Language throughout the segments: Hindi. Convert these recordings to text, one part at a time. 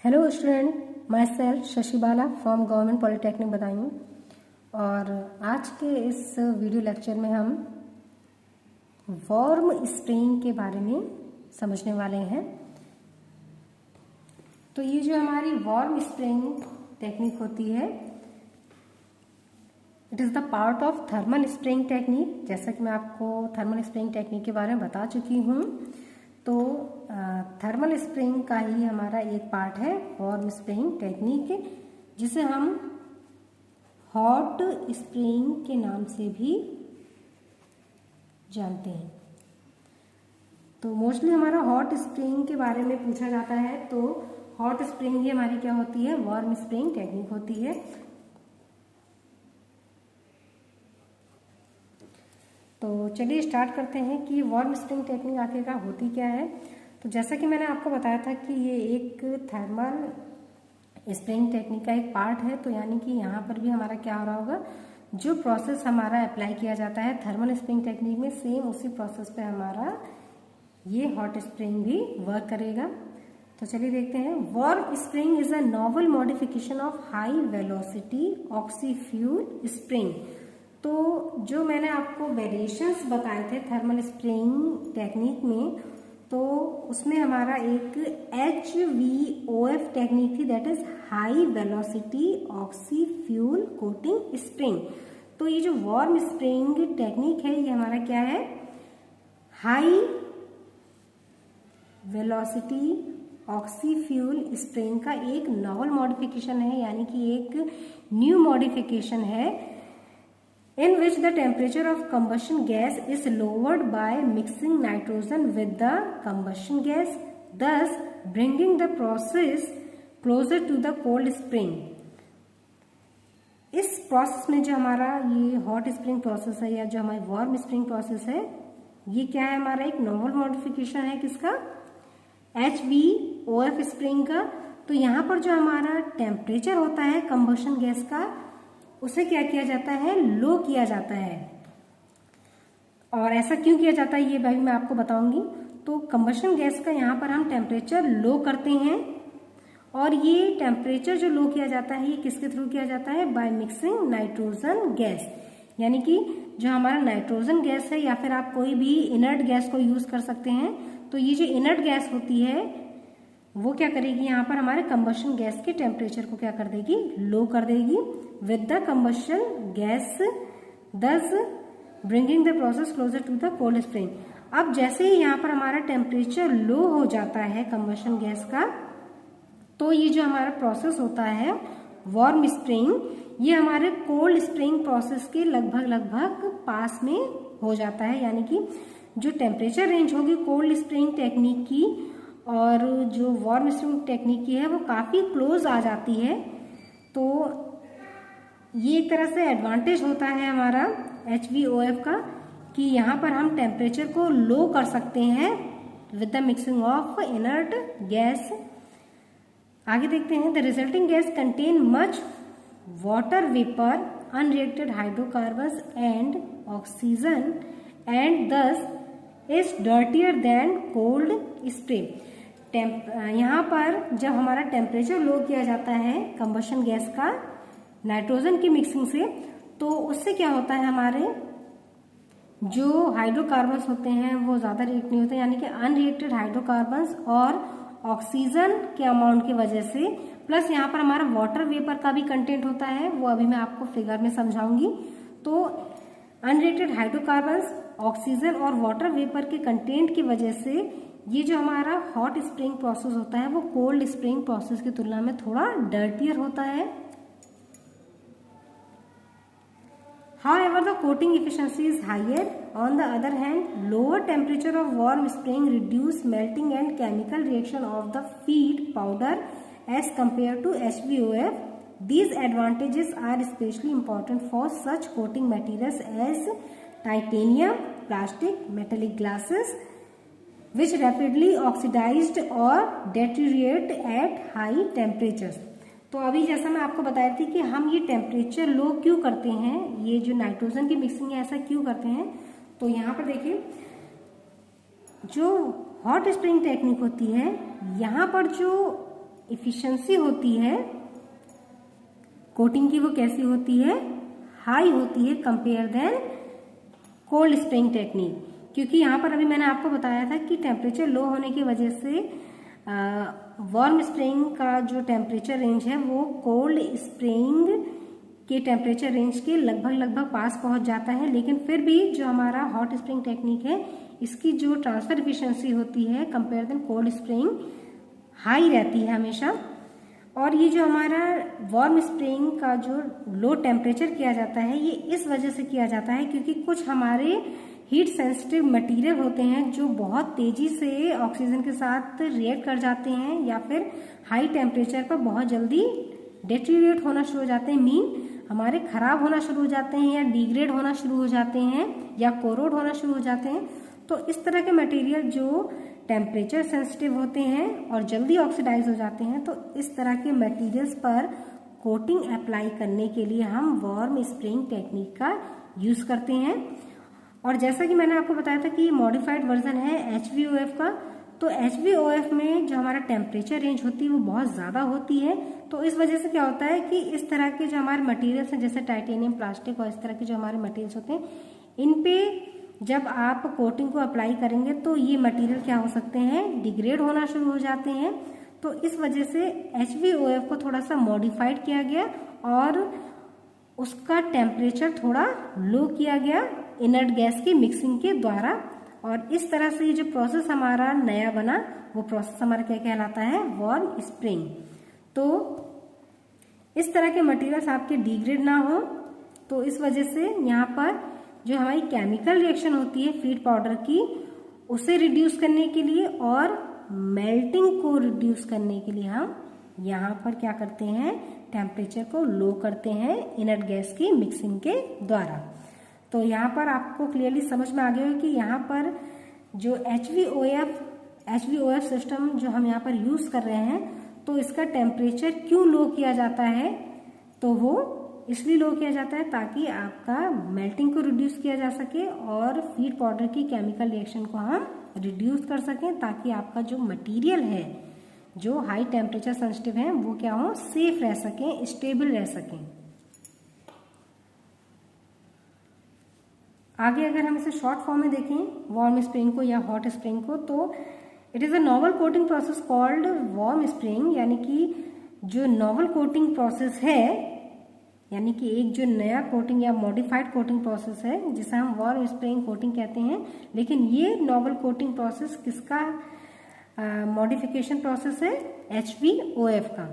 Hello student, myself Shashi Bala from government polytechnic Badaun. और आज के इस वीडियो लेक्चर में हम वार्म स्प्रेइंग के बारे में समझने वाले हैं। तो ये जो हमारी वार्म स्प्रेइंग टेक्निक होती है, it is the part of thermal spraying technique. जैसा कि मैं आपको थर्मल स्प्रेइंग टेक्निक के बारे में बता चुकी हूँ, तो थर्मल स्प्रेइंग का ही हमारा एक पार्ट है वार्म स्प्रेइंग टेक्निक, जिसे हम हॉट स्प्रेइंग के नाम से भी जानते हैं। तो मोस्टली हमारा हॉट स्प्रेइंग के बारे में पूछा जाता है, तो हॉट स्प्रेइंग ही हमारी क्या होती है, वार्म स्प्रेइंग टेक्निक होती है। तो चलिए स्टार्ट करते हैं कि वार्म स्प्रेइंग टेक्निक आखिरकार होती क्या है। तो जैसा कि मैंने आपको बताया था कि ये एक थर्मल स्प्रेइंग टेक्निक का एक पार्ट है, तो यानी कि यहाँ पर भी हमारा क्या हो रहा होगा, जो प्रोसेस हमारा अप्लाई किया जाता है थर्मल स्प्रेइंग टेक्निक में, सेम उसी प्रोसेस पे हमारा ये हॉट स्प्रेइंग भी वर्क करेगा। तो चलिए देखते हैं। Warm spraying is a novel modification of high velocity oxy fuel spraying. तो जो मैंने आपको वेरिएशंस बताए थे थर्मल स्प्रेइंग टेक्निक में, तो उसमें हमारा एक HVOF टेक्निक थी, that is high velocity oxy fuel coating spraying. तो ये जो वार्म स्प्रेइंग टेक्निक है, ये हमारा क्या है, high velocity oxy fuel spraying का एक नॉवल मॉडिफिकेशन है, यानी कि एक न्यू मॉडिफिकेशन है, in which the temperature of combustion gas is lowered by mixing nitrogen with the combustion gas, thus bringing the process closer to the cold spring। इस प्रोसेस में जो हमारा ये हॉट स्प्रिंग प्रोसेस है, या जो हमारी वार्म स्प्रिंग प्रोसेस है, ये क्या है, हमारा एक नॉवल मॉडिफिकेशन है किसका, HVOF स्प्रिंग का। तो यहाँ पर जो हमारा टेम्परेचर होता है कंबशन गैस का, उसे क्या किया जाता है, लो किया जाता है। और ऐसा क्यों किया जाता है, ये भाई मैं आपको बताऊंगी। तो कंबशन गैस का यहाँ पर हम टेम्परेचर लो करते हैं, और ये टेम्परेचर जो लो किया जाता है, ये किसके थ्रू किया जाता है, बाय मिक्सिंग नाइट्रोजन गैस। यानी कि जो हमारा नाइट्रोजन गैस है, या फिर आप कोई भी इनर्ट गैस को यूज कर सकते हैं। तो ये जो इनर्ट गैस होती है, वो क्या करेगी, यहाँ पर हमारे कंबशन गैस के टेम्परेचर को क्या कर देगी, लो कर देगी with the combustion gas, thus bringing the process closer to the cold spring. अब जैसे ही यहाँ पर हमारा टेम्परेचर लो हो जाता है कंबशन गैस का, तो ये जो हमारा प्रोसेस होता है वार्म स्प्रिंग, ये हमारे कोल्ड स्प्रिंग प्रोसेस के लगभग पास में हो जाता है। यानी कि जो टेम्परेचर रेंज होगी कोल्ड स्प्रिंग टेक्निक की और जो वार्म स्प्रिंग टेक्निक की है, वो काफ़ी क्लोज आ जाती है। तो ये एक तरह से एडवांटेज होता है हमारा HVOF का, कि यहाँ पर हम टेम्परेचर को लो कर सकते हैं with the mixing of inert gas. आगे देखते हैं। The resulting gas contain much water vapour, unreacted hydrocarbons and oxygen, and this is dirtier than cold spray. यहाँ पर जब हमारा टेम्परेचर लो किया जाता है कंबशन गैस का नाइट्रोजन की मिक्सिंग से, तो उससे क्या होता है, हमारे जो हाइड्रोकार्बन्स होते हैं वो ज़्यादा रिएक्ट नहीं होते, यानी कि अनरिएक्टेड हाइड्रोकार्बन्स और ऑक्सीजन के अमाउंट की वजह से, प्लस यहाँ पर हमारा वाटर वेपर का भी कंटेंट होता है, वो अभी मैं आपको फिगर में समझाऊंगी। तो अनरिएक्टेड हाइड्रोकार्बन्स, ऑक्सीजन और वाटर वेपर के कंटेंट की वजह से ये जो हमारा हॉट स्प्रिंग प्रोसेस होता है, वो कोल्ड स्प्रिंग प्रोसेस की तुलना में थोड़ा डर्टियर होता है। However, the coating efficiency is higher. On the other hand, lower temperature of warm spring reduce melting and chemical reaction of the feed powder as compared to HVOF. These advantages are especially important for such coating materials as titanium, plastic, metallic glasses, which rapidly oxidized or deteriorate at high temperatures. तो अभी जैसा मैं आपको बताई थी कि हम ये टेम्परेचर लो क्यों करते हैं, ये जो नाइट्रोजन की मिक्सिंग है ऐसा क्यों करते हैं। तो यहाँ पर देखिए, जो हॉट स्प्रिंग टेक्निक होती है, यहाँ पर जो इफिशिएंसी होती है कोटिंग की वो कैसी होती है, हाई होती है compare than cold spring technique. क्योंकि यहाँ पर अभी मैंने आपको बताया था कि टेम्परेचर लो होने की वजह से वार्म स्प्रिंग का जो टेम्परेचर रेंज है वो कोल्ड स्प्रिंग के टेम्परेचर रेंज के लगभग पास पहुंच जाता है। लेकिन फिर भी जो हमारा हॉट स्प्रिंग टेक्निक है इसकी जो ट्रांसफर एफिशिएंसी होती है compare than cold spring high रहती है हमेशा। और ये जो हमारा वार्म स्प्रिंग का जो लो टेम्परेचर किया जाता है ये इस वजह से किया जाता है क्योंकि कुछ हमारे हीट सेंसिटिव मटेरियल होते हैं जो बहुत तेजी से ऑक्सीजन के साथ रिएक्ट कर जाते हैं या फिर हाई टेम्परेचर पर बहुत जल्दी डेटेरियोरेट होना शुरू हो जाते हैं, मीन हमारे खराब होना शुरू हो जाते हैं या डिग्रेड होना शुरू हो जाते हैं या कोरोड होना शुरू हो जाते हैं। तो इस तरह के मटेरियल जो टेम्परेचर सेंसिटिव होते हैं और जल्दी ऑक्सीडाइज हो जाते हैं, तो इस तरह के मटेरियल्स पर कोटिंग अप्लाई करने के लिए हम वार्म स्प्रिंग टेक्निक का यूज करते हैं। और जैसा कि मैंने आपको बताया था कि ये मॉडिफाइड वर्जन है HVOF का, तो HVOF में जो हमारा टेम्परेचर रेंज होती है वो बहुत ज़्यादा होती है। तो इस वजह से क्या होता है कि इस तरह के जो हमारे मटेरियल्स हैं जैसे टाइटेनियम, प्लास्टिक और इस तरह के जो हमारे मटेरियल्स होते हैं इन पे जब आप कोटिंग को अप्लाई करेंगे तो ये मटेरियल क्या हो सकते हैं, डिग्रेड होना शुरू हो जाते हैं। तो इस वजह से HVOF को थोड़ा सा मॉडिफाइड किया गया और उसका टेम्परेचर थोड़ा लो किया गया इनर्ट गैस की मिक्सिंग के द्वारा। और इस तरह से ये जो प्रोसेस हमारा नया बना वो प्रोसेस हमारा क्या कहलाता है, वार्म स्प्रिंग। तो इस तरह के मटेरियल्स आपके डिग्रेड ना हो, तो इस वजह से यहाँ पर जो हमारी केमिकल रिएक्शन होती है फीड पाउडर की उसे रिड्यूस करने के लिए और मेल्टिंग को रिड्यूस करने के लिए हम यहाँ पर क्या करते हैं, टेम्परेचर को लो करते हैं इनर्ट गैस की मिक्सिंग के द्वारा। तो यहाँ पर आपको क्लियरली समझ में आ गया है कि यहाँ पर जो HVOF सिस्टम जो हम यहाँ पर यूज कर रहे हैं तो इसका टेम्परेचर क्यों लो किया जाता है, तो वो इसलिए लो किया जाता है ताकि आपका मेल्टिंग को रिड्यूस किया जा सके और फीड पाउडर की केमिकल रिएक्शन को हम रिड्यूस कर सकें, ताकि आपका जो मटेरियल है जो हाई टेम्परेचर सेंसिटिव है वो क्या हो, सेफ रह सकें, स्टेबल रह सकें। आगे अगर हम इसे शॉर्ट फॉर्म में देखें वार्म स्प्रिंग को या हॉट स्प्रिंग को, तो it is a novel coating process called warm spring, यानी कि जो नॉवल कोटिंग प्रोसेस है, यानी कि एक जो नया कोटिंग या मॉडिफाइड कोटिंग प्रोसेस है जिसे हम वार्म स्प्रिंग कोटिंग कहते हैं। लेकिन ये नॉवल कोटिंग प्रोसेस किसका मॉडिफिकेशन प्रोसेस है, HVOF का,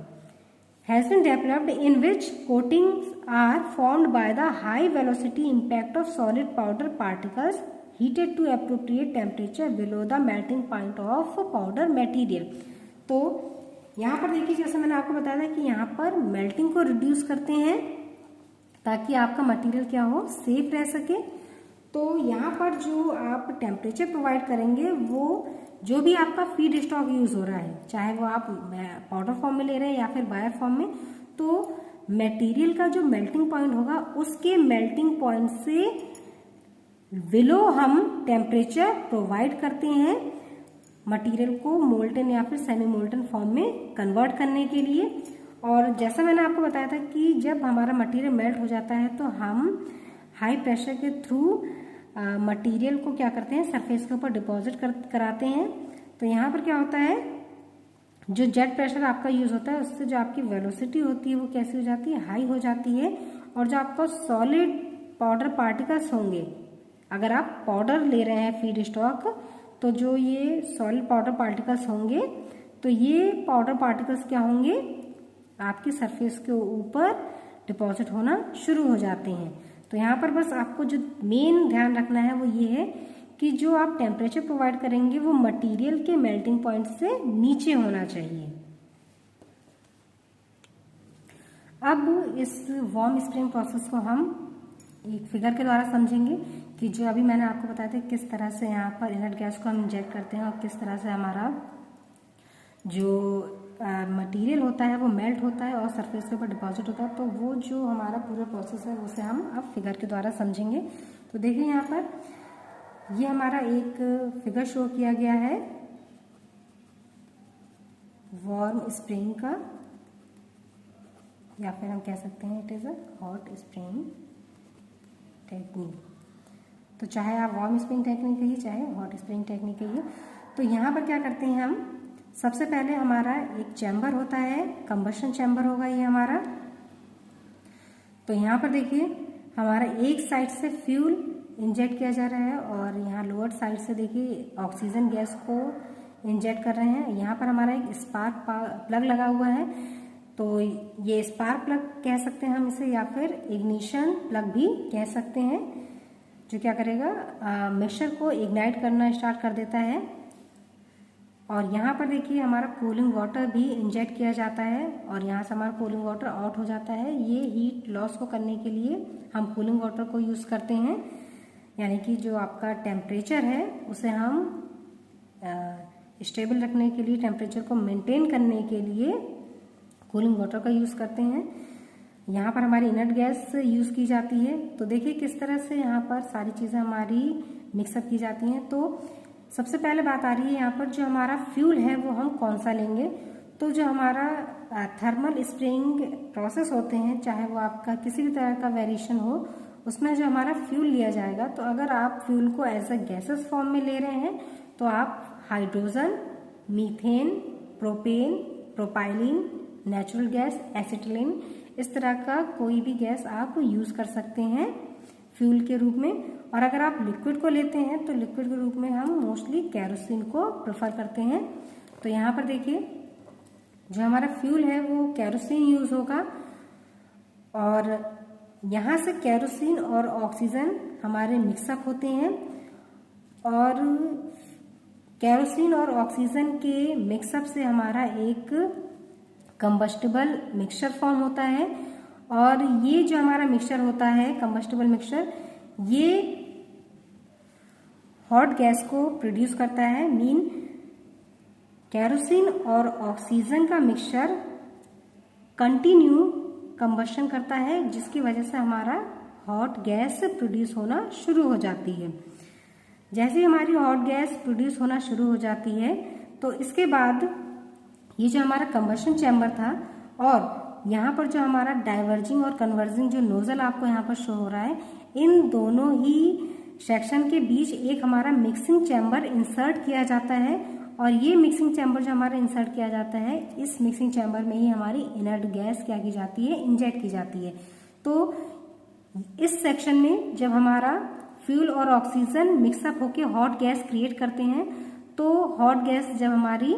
has been developed in which coatings are formed by the high velocity impact of solid powder particles heated to appropriate temperature below the melting point of powder material। तो यहाँ पर देखिए जैसे मैंने आपको बताया था कि यहाँ पर मेल्टिंग को रिड्यूस करते हैं ताकि आपका मटेरियल क्या हो, सेफ रह सके। तो यहाँ पर जो आप टेम्परेचर प्रोवाइड करेंगे वो जो भी आपका फीड स्टॉक यूज हो रहा है, चाहे वो आप पाउडर फॉर्म में ले रहे हैं या फिर बायर फॉर्म में, तो मटेरियल का जो मेल्टिंग पॉइंट होगा उसके मेल्टिंग पॉइंट से बिलो हम टेम्परेचर प्रोवाइड करते हैं मटेरियल को मोल्टन या फिर सेमी मोल्टन फॉर्म में कन्वर्ट करने के लिए। और जैसा मैंने आपको बताया था कि जब हमारा मटेरियल मेल्ट हो जाता है तो हम हाई प्रेशर के थ्रू मटेरियल को क्या करते हैं, सरफेस के ऊपर डिपॉजिट कराते हैं। तो यहाँ पर क्या होता है, जो जेट प्रेशर आपका यूज होता है उससे जो आपकी वेलोसिटी होती है वो कैसी हो जाती है, हाई हो जाती है। और जो आपका सॉलिड पाउडर पार्टिकल्स होंगे, अगर आप पाउडर ले रहे हैं फीड स्टॉक, तो जो ये सॉलिड पाउडर पार्टिकल्स होंगे तो ये पाउडर पार्टिकल्स क्या होंगे, आपकी सरफेस के ऊपर डिपॉजिट होना शुरू हो जाते हैं। तो यहाँ पर बस आपको जो मेन ध्यान रखना है वो ये है कि जो आप टेम्परेचर प्रोवाइड करेंगे वो मटेरियल के मेल्टिंग पॉइंट से नीचे होना चाहिए। अब इस वार्म स्प्रिंग प्रोसेस को हम एक फिगर के द्वारा समझेंगे कि जो अभी मैंने आपको बताया था किस तरह से यहाँ पर इनर्ट गैस को हम इंजेक्ट करते हैं और किस तरह से हमारा जो मटेरियल होता है वो मेल्ट होता है और सरफेस के ऊपर डिपॉजिट होता है। तो वो जो हमारा पूरा प्रोसेस है उसे हम अब फिगर के द्वारा समझेंगे। तो देखिए यहाँ पर ये हमारा एक फिगर शो किया गया है वार्म स्प्रेइंग का, या फिर हम कह सकते हैं it is a hot spraying technique. तो चाहे आप वार्म स्प्रेइंग टेक्निक कहिए चाहे हॉट स्प्रेइंग टेक्निक कहिए। तो यहाँ पर क्या करते हैं हम, सबसे पहले हमारा एक चैम्बर होता है, कंबशन चैम्बर होगा ये हमारा। तो यहाँ पर देखिए हमारा एक साइड से फ्यूल इंजेक्ट किया जा रहा है और यहाँ लोअर साइड से देखिए ऑक्सीजन गैस को इंजेक्ट कर रहे हैं। यहाँ पर हमारा एक स्पार्क प्लग लगा हुआ है, तो ये स्पार्क प्लग कह सकते हैं हम इसे, या फिर इग्निशन प्लग भी कह सकते हैं, जो क्या करेगा मिक्सचर को इग्नाइट करना स्टार्ट कर देता है। और यहाँ पर देखिए हमारा कूलिंग वाटर भी इंजेक्ट किया जाता है और यहाँ से हमारा कूलिंग वाटर आउट हो जाता है। ये हीट लॉस को करने के लिए हम कूलिंग वाटर को यूज़ करते हैं, यानी कि जो आपका टेम्परेचर है उसे हम स्टेबल रखने के लिए, टेम्परेचर को मेंटेन करने के लिए कूलिंग वाटर का यूज़ करते हैं। यहाँ पर हमारी इनर्ट गैस यूज़ की जाती है। तो देखिए किस तरह से यहाँ पर सारी चीज़ें हमारी मिक्सअप की जाती हैं। तो सबसे पहले बात आ रही है यहाँ पर जो हमारा फ्यूल है वो हम कौन सा लेंगे। तो जो हमारा थर्मल स्प्रेइंग प्रोसेस होते हैं, चाहे वो आपका किसी भी तरह का वेरिएशन हो, उसमें जो हमारा फ्यूल लिया जाएगा, तो अगर आप फ्यूल को एज अ गैसेस फॉर्म में ले रहे हैं तो आप hydrogen, methane, propane, propylene, natural gas, acetylene, इस तरह का कोई भी गैस आप यूज़ कर सकते हैं फ्यूल के रूप में। और अगर आप लिक्विड को लेते हैं तो लिक्विड के रूप में हम मोस्टली केरोसिन को प्रेफर करते हैं। तो यहाँ पर देखिए जो हमारा फ्यूल है वो केरोसिन यूज़ होगा और यहाँ से केरोसिन और ऑक्सीजन हमारे मिक्सअप होते हैं और केरोसिन और ऑक्सीजन के मिक्सअप से हमारा एक कंबस्टिबल मिक्सचर फॉर्म होता है। और ये जो हमारा मिक्सचर होता है कंबस्टिबल मिक्सचर, ये हॉट गैस को प्रोड्यूस करता है। मीन केरोसिन और ऑक्सीजन का मिक्सचर कंटिन्यू कंबशन करता है, जिसकी वजह से हमारा हॉट गैस प्रोड्यूस होना शुरू हो जाती है। जैसे हमारी हॉट गैस प्रोड्यूस होना शुरू हो जाती है तो इसके बाद ये जो हमारा कंबशन चैम्बर था और यहाँ पर जो हमारा डाइवर्जिंग और कन्वर्जिंग जो नोजल आपको यहाँ पर शो हो रहा है, इन दोनों ही सेक्शन के बीच एक हमारा मिक्सिंग चैम्बर इंसर्ट किया जाता है। और ये मिक्सिंग चैम्बर जो हमारा इंसर्ट किया जाता है, इस मिक्सिंग चैम्बर में ही हमारी इनर्ट गैस क्या की जाती है, इंजेक्ट की जाती है। तो इस सेक्शन में जब हमारा फ्यूल और ऑक्सीजन मिक्सअप होके हॉट गैस क्रिएट करते हैं, तो हॉट गैस जब हमारी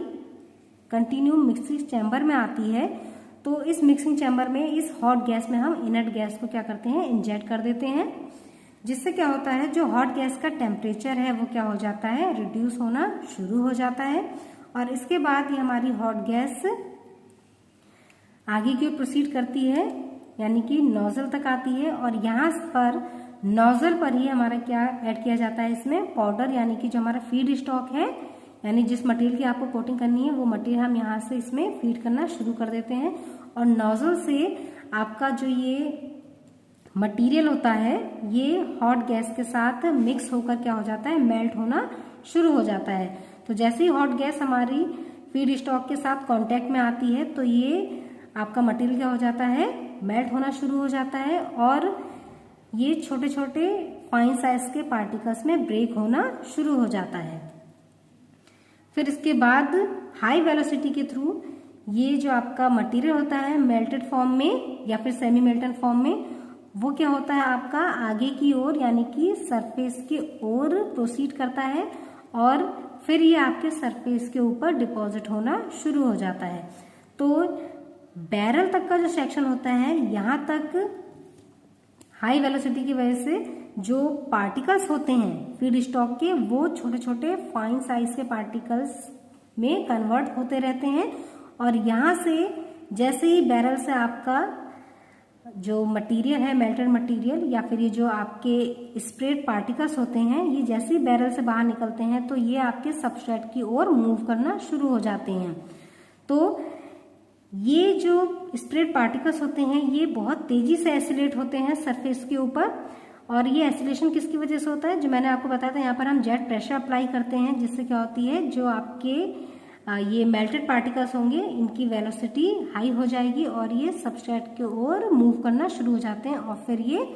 कंटिन्यू मिक्सिंग चैम्बर में आती है तो इस मिक्सिंग चैम्बर में इस हॉट गैस में हम इनर्ट गैस को क्या करते हैं, इंजेक्ट कर देते हैं, जिससे क्या होता है जो हॉट गैस का टेम्परेचर है वो क्या हो जाता है, रिड्यूस होना शुरू हो जाता है। और इसके बाद ये हमारी हॉट गैस आगे की ओर प्रोसीड करती है, यानी कि नोजल तक आती है और यहाँ पर नोजल पर ही हमारा क्या ऐड किया जाता है, इसमें पाउडर, यानी कि जो हमारा फीड स्टॉक है, यानी जिस मटेरियल की आपको कोटिंग करनी है वो मटेरियल हम यहाँ से इसमें फीड करना शुरू कर देते हैं। और नोजल से आपका जो ये मटेरियल होता है ये हॉट गैस के साथ मिक्स होकर क्या हो जाता है, मेल्ट होना शुरू हो जाता है। तो जैसे ही हॉट गैस हमारी फीड स्टॉक के साथ कांटेक्ट में आती है तो ये आपका मटेरियल क्या हो जाता है, मेल्ट होना शुरू हो जाता है और ये छोटे छोटे फाइन साइज के पार्टिकल्स में ब्रेक होना शुरू हो जाता है। फिर इसके बाद हाई वेलोसिटी के थ्रू ये जो आपका मटेरियल होता है मेल्टेड फॉर्म में या फिर सेमी मेल्टेड फॉर्म में, वो क्या होता है आपका आगे की ओर, यानी कि सरफेस की ओर प्रोसीड करता है और फिर ये आपके सरफेस के ऊपर डिपॉजिट होना शुरू हो जाता है। तो बैरल तक का जो सेक्शन होता है, यहाँ तक हाई वेलोसिटी की वजह से जो पार्टिकल्स होते हैं फीड स्टॉक के, वो छोटे छोटे फाइन साइज के पार्टिकल्स में कन्वर्ट होते रहते हैं। और यहाँ से जैसे ही बैरल से आपका जो मटेरियल है, मेल्टेड मटेरियल या फिर ये जो आपके स्प्रेड पार्टिकल्स होते हैं, ये जैसे ही बैरल से बाहर निकलते हैं तो ये आपके सबस्ट्रेट की ओर मूव करना शुरू हो जाते हैं। तो ये जो स्प्रेड पार्टिकल्स होते हैं ये बहुत तेजी से एसिलेट होते हैं सरफेस के ऊपर। और ये एसिलेशन किसकी वजह से होता है, जो मैंने आपको बताया था, यहाँ पर हम जेट प्रेशर अप्लाई करते हैं, जिससे क्या होती है जो आपके ये मेल्टेड पार्टिकल्स होंगे, इनकी वेलोसिटी हाई हो जाएगी और ये सबस्ट्रेट की ओर मूव करना शुरू हो जाते हैं और फिर ये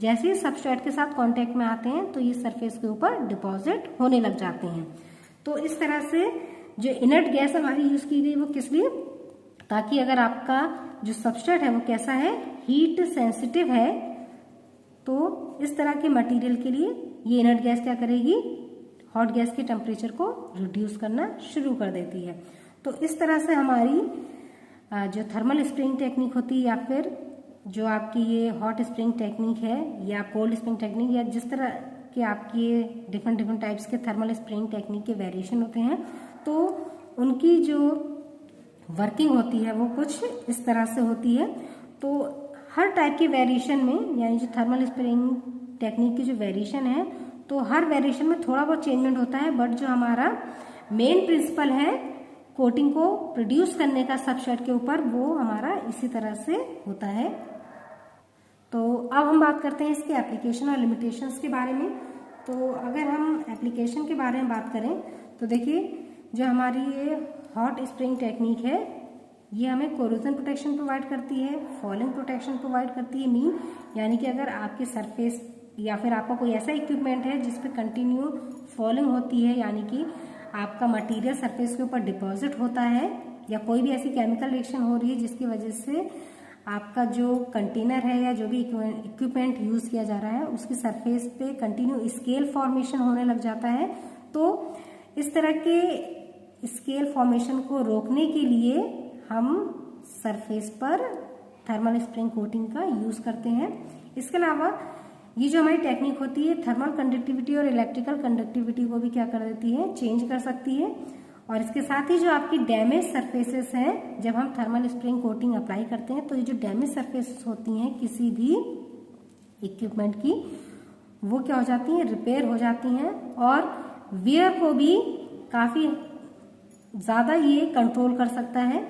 जैसे ही सबस्ट्रेट के साथ कांटेक्ट में आते हैं तो ये सरफेस के ऊपर डिपॉजिट होने लग जाते हैं। तो इस तरह से जो इनर्ट गैस हमारी यूज की गई वो किस लिए, ताकि अगर आपका जो सबस्ट्रेट है वो कैसा है, हीट सेंसिटिव है, तो इस तरह के मटेरियल के लिए ये इनर्ट गैस क्या करेगी, हॉट गैस के टेम्परेचर को रिड्यूस करना शुरू कर देती है। तो इस तरह से हमारी जो थर्मल स्प्रिंग टेक्निक होती है या फिर जो आपकी ये हॉट स्प्रिंग टेक्निक है या कोल्ड स्प्रिंग टेक्निक या जिस तरह के आपकी ये डिफरेंट टाइप्स के थर्मल स्प्रिंग टेक्निक के वेरिएशन होते हैं, तो उनकी जो वर्किंग होती है वो कुछ इस तरह से होती है। तो हर टाइप के वेरिएशन में, यानी जो थर्मल स्प्रिंग टेक्निक की जो वेरिएशन है, तो हर वेरिएशन में थोड़ा बहुत चेंजमेंट होता है, बट जो हमारा मेन प्रिंसिपल है कोटिंग को प्रोड्यूस करने का सबस्ट्रेट के ऊपर, वो हमारा इसी तरह से होता है। तो अब हम बात करते हैं इसके एप्लीकेशन और लिमिटेशंस के बारे में। तो अगर हम एप्लीकेशन के बारे में बात करें तो देखिए, जो हमारी ये हॉट स्प्रिंग टेक्निक है ये हमें कोरोजन प्रोटेक्शन प्रोवाइड करती है, फॉलिंग प्रोटेक्शन प्रोवाइड करती है। मीन यानी कि अगर आपके सरफेस या फिर आपका कोई ऐसा इक्विपमेंट है जिसपे कंटिन्यू फॉलिंग होती है, यानी कि आपका मटेरियल सरफेस के ऊपर डिपॉजिट होता है, या कोई भी ऐसी केमिकल रिएक्शन हो रही है जिसकी वजह से आपका जो कंटेनर है या जो भी इक्विपमेंट यूज किया जा रहा है उसकी सरफेस पे कंटिन्यू स्केल फॉर्मेशन होने लग जाता है, तो इस तरह के स्केल फॉर्मेशन को रोकने के लिए हम सरफेस पर थर्मल स्प्रिंग कोटिंग का यूज करते हैं। इसके अलावा ये जो हमारी टेक्निक होती है थर्मल कंडक्टिविटी और इलेक्ट्रिकल कंडक्टिविटी को भी क्या कर देती है, चेंज कर सकती है। और इसके साथ ही जो आपकी डैमेज सरफेसेस हैं, जब हम थर्मल स्प्रिंग कोटिंग अप्लाई करते हैं तो ये जो डैमेज सरफेसेस होती हैं किसी भी इक्विपमेंट की, वो क्या हो जाती हैं, रिपेयर हो जाती हैं और वियर को भी काफी ज्यादा ये कंट्रोल कर सकता है।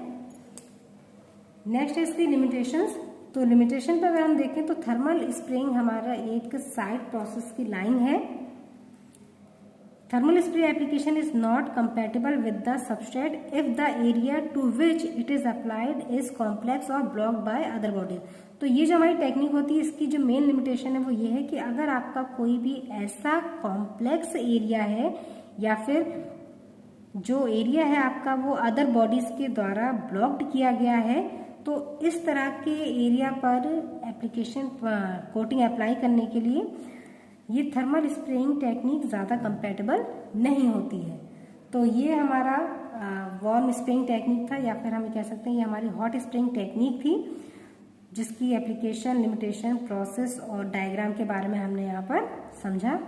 नेक्स्ट है इसकी लिमिटेशंस। तो लिमिटेशन पर अगर हम देखें तो थर्मल स्प्रिंग हमारा एक साइड प्रोसेस की लाइन है। Thermal spray application is not compatible with the substrate if the area to which it is applied is complex और ब्लॉक्ड बाय अदर बॉडीज। तो ये जो हमारी टेक्निक होती है इसकी जो मेन लिमिटेशन है वो ये है कि अगर आपका कोई भी ऐसा कॉम्प्लेक्स एरिया है या फिर जो एरिया है आपका वो अदर बॉडीज के द्वारा ब्लॉक्ड किया गया है, तो इस तरह के एरिया पर एप्लीकेशन कोटिंग अप्लाई करने के लिए ये थर्मल स्प्रेइंग टेक्निक ज़्यादा कंपेटेबल नहीं होती है। तो ये हमारा वार्म स्प्रेइंग टेक्निक था, या फिर हम कह सकते हैं ये हमारी हॉट स्प्रेइंग टेक्निक थी, जिसकी एप्लीकेशन, लिमिटेशन, प्रोसेस और डायग्राम के बारे में हमने यहाँ पर समझा।